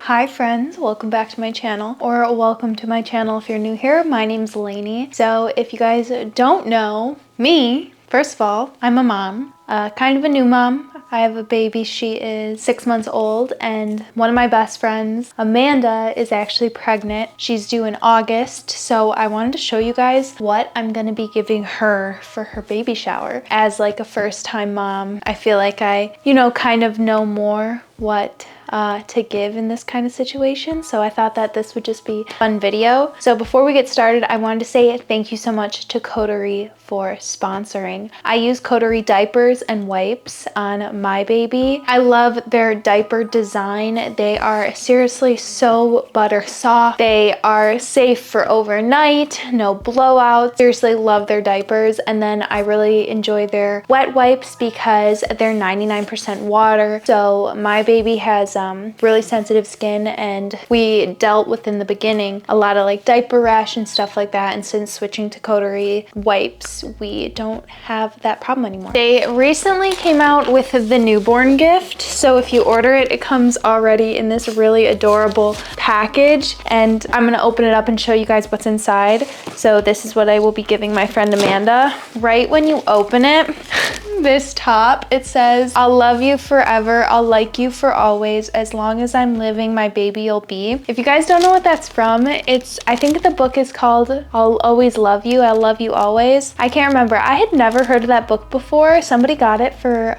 Hi friends, welcome back to my channel, or welcome to my channel if you're new here. My name's Lainey. So if you guys don't know me, first of all, I'm a mom, kind of a new mom. I have a baby. She is 6 months old, and one of my best friends, Amanda, is actually pregnant. She's due in August, so I wanted to show you guys what I'm gonna be giving her for her baby shower. As like a first-time mom, I feel like I, kind of know more what to give in this kind of situation, so I thought that this would just be a fun video. So before we get started, I wanted to say thank you so much to Coterie for sponsoring. I use Coterie diapers and wipes on my baby. I love their diaper design. They are seriously so butter soft. They are safe for overnight, no blowouts. Seriously love their diapers. And then I really enjoy their wet wipes because they're 99% water. So my baby has really sensitive skin, and we dealt with in the beginning a lot of like diaper rash and stuff like that, and since switching to Coterie wipes we don't have that problem anymore. They recently came out with the newborn gift, so if you order it, it comes already in this really adorable package, and I'm gonna open it up and show you guys what's inside. So this is what I will be giving my friend Amanda. Right when you open it, this top, it says, "I'll love you forever, I'll like you for always, as long as I'm living, my baby you'll be." If you guys don't know what that's from, I think the book is called I'll Always Love You, I'll Love You Always. I can't remember. I had never heard of that book before. Somebody got it for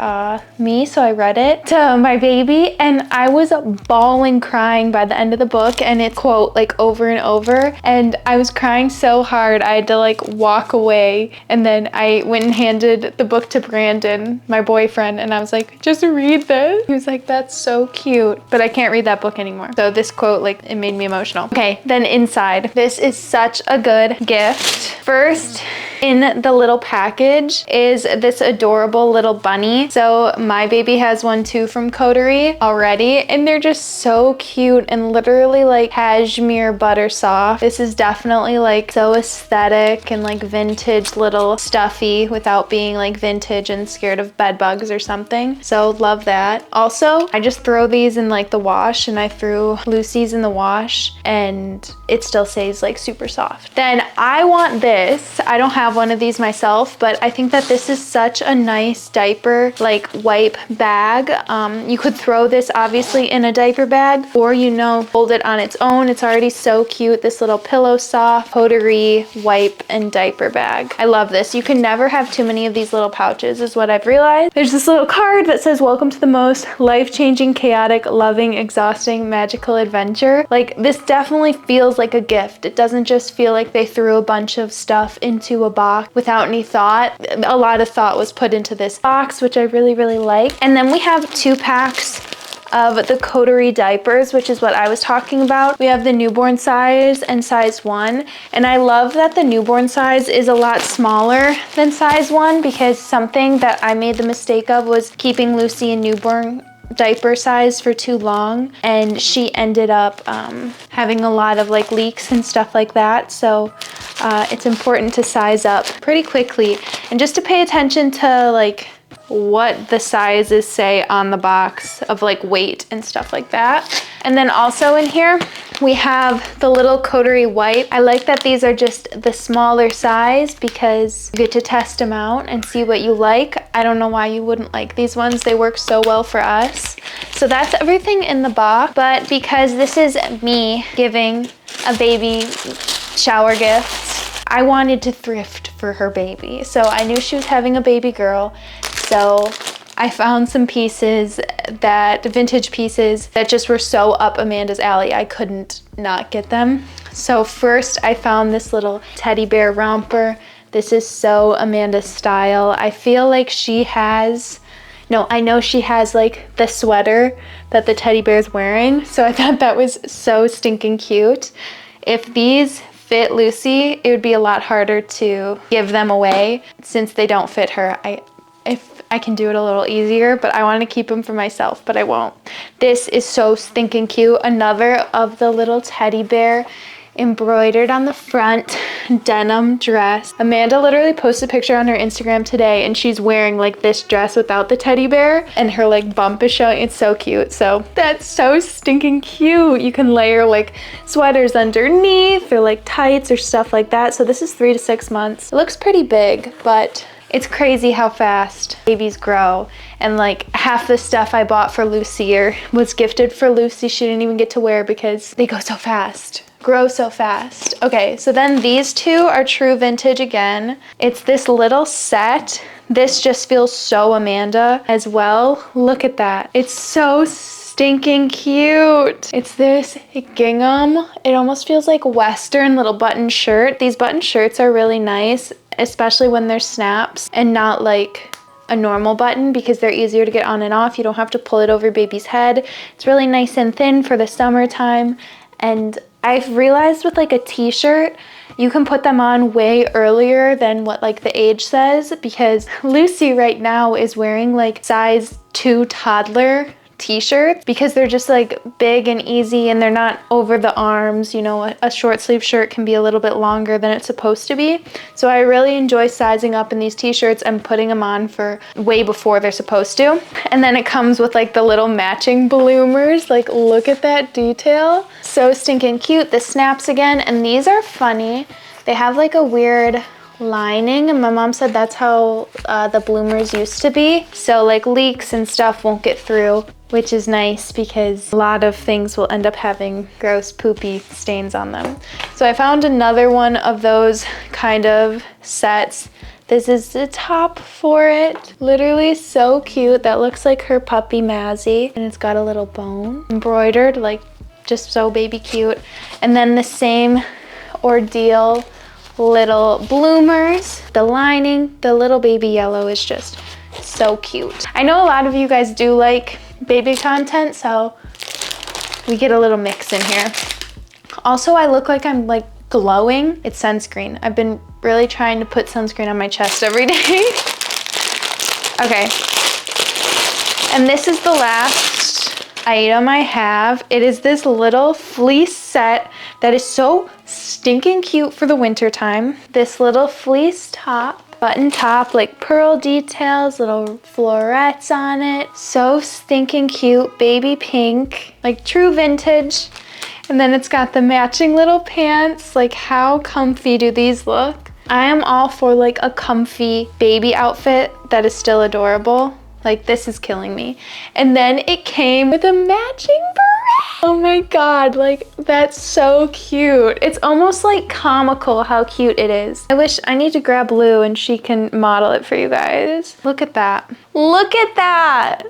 me, so I read it to my baby, and I was bawling crying by the end of the book, and it's quote like over and over, and I was crying so hard I had to like walk away, and then I went and handed the book to Brandon, my boyfriend, and I was like, "Just read this." He was like, "That's so cute," but I can't read that book anymore. So this quote, like, it made me emotional. Okay, then inside, this is such a good gift. First, in the little package is this adorable little bunny. So my baby has one too from Coterie already, and they're just so cute and literally like cashmere butter soft. This is definitely like so aesthetic and like vintage little stuffy without being like vintage and scared of bed bugs or something. So love that. Also, I just throw these in like the wash, and I threw Lucy's in the wash and it still stays like super soft. Then I want this. I don't have one of these myself, but I think that this is such a nice diaper like wipe bag. You could throw this obviously in a diaper bag, or fold it on its own. It's already so cute. This little pillow soft Coterie wipe and diaper bag. I love this. You can never have too many of these little pouches is what I've realized. There's this little card that says, "Welcome to the most life-changing, chaotic, loving, exhausting, magical adventure." Like, this definitely feels like a gift. It doesn't just feel like they threw a bunch of stuff into a box without any thought. A lot of thought was put into this box, which I really, really like. And then we have 2 packs of the Coterie diapers, which is what I was talking about. We have the newborn size and size 1, and I love that the newborn size is a lot smaller than size 1, because something that I made the mistake of was keeping Lucy in newborn diaper size for too long, and she ended up having a lot of like leaks and stuff like that. So it's important to size up pretty quickly, and just to pay attention to like what the sizes say on the box of like weight and stuff like that. And then also in here we have the little Coterie wipe. I like that these are just the smaller size because you get to test them out and see what you like. I don't know why you wouldn't like these ones. They work so well for us. So that's everything in the box, but because this is me giving a baby shower gift, I wanted to thrift for her baby. So I knew she was having a baby girl. So I found some pieces, vintage pieces that just were so up Amanda's alley. I couldn't not get them. So first I found this little teddy bear romper. This is so Amanda's style. I feel like I know she has like the sweater that the teddy bear's wearing. So I thought that was so stinking cute. If these fit Lucy, it would be a lot harder to give them away since they don't fit her. If I can do it a little easier, but I want to keep them for myself, but I won't. This is so stinking cute. Another of the little teddy bear embroidered on the front denim dress. Amanda literally posted a picture on her Instagram today and she's wearing like this dress without the teddy bear and her like bump is showing. It's so cute. So that's so stinking cute. You can layer like sweaters underneath or like tights or stuff like that. So this is 3 to 6 months. It looks pretty big, but it's crazy how fast babies grow. And like half the stuff I bought for Lucy or was gifted for Lucy, she didn't even get to wear because they go so fast, grow so fast. Okay, so then these two are true vintage again. It's this little set. This just feels so Amanda as well. Look at that. It's so stinking cute. It's this gingham. It almost feels like Western little button shirt. These button shirts are really nice, especially when they're snaps and not like a normal button because they're easier to get on and off. You don't have to pull it over your baby's head. It's really nice and thin for the summertime. And I've realized with like a t-shirt, you can put them on way earlier than what like the age says, because Lucy right now is wearing like size 2 toddler t-shirts because they're just like big and easy and they're not over the arms. You know, a short sleeve shirt can be a little bit longer than it's supposed to be. So I really enjoy sizing up in these t-shirts and putting them on for way before they're supposed to. And then it comes with like the little matching bloomers. Like look at that detail. So stinking cute. The snaps again, and these are funny. They have like a weird lining and my mom said that's how the bloomers used to be. So like leaks and stuff won't get through, which is nice because a lot of things will end up having gross poopy stains on them. So I found another one of those kind of sets. This is the top for it. Literally so cute. That looks like her puppy Mazzy, and it's got a little bone embroidered, like just so baby cute. And then the same ordeal, little bloomers. The lining, the little baby yellow is just so cute. I know a lot of you guys do like baby content, so we get a little mix in here. Also, I look like I'm like glowing. It's sunscreen. I've been really trying to put sunscreen on my chest every day. Okay, and this is the last item I have. It is this little fleece set that is so stinking cute for the winter time. This little fleece top, button top, like pearl details, little florets on it. So stinking cute, baby pink, like true vintage. And then it's got the matching little pants. Like how comfy do these look? I am all for like a comfy baby outfit that is still adorable. Like this is killing me. And then it came with a matching beret. Oh my God, like that's so cute. It's almost like comical how cute it is. I need to grab Lou and she can model it for you guys. Look at that. Look at that.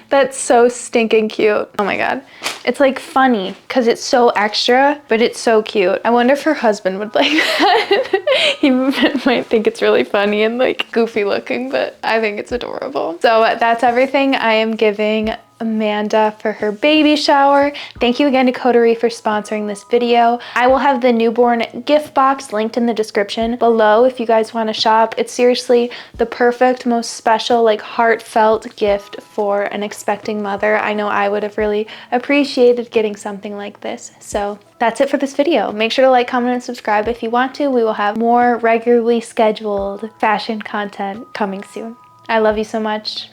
That's so stinking cute. Oh my God. It's like funny because it's so extra, but it's so cute. I wonder if her husband would like that. He might think it's really funny and like goofy looking, but I think it's adorable. So that's everything I am giving Amanda for her baby shower. Thank you again to Coterie for sponsoring this video. I will have the newborn gift box linked in the description below if you guys want to shop. It's seriously the perfect, most special, like heartfelt gift for an expecting mother. I know I would have really appreciated getting something like this. So that's it for this video. Make sure to like, comment, and subscribe if you want to. We will have more regularly scheduled fashion content coming soon. I love you so much.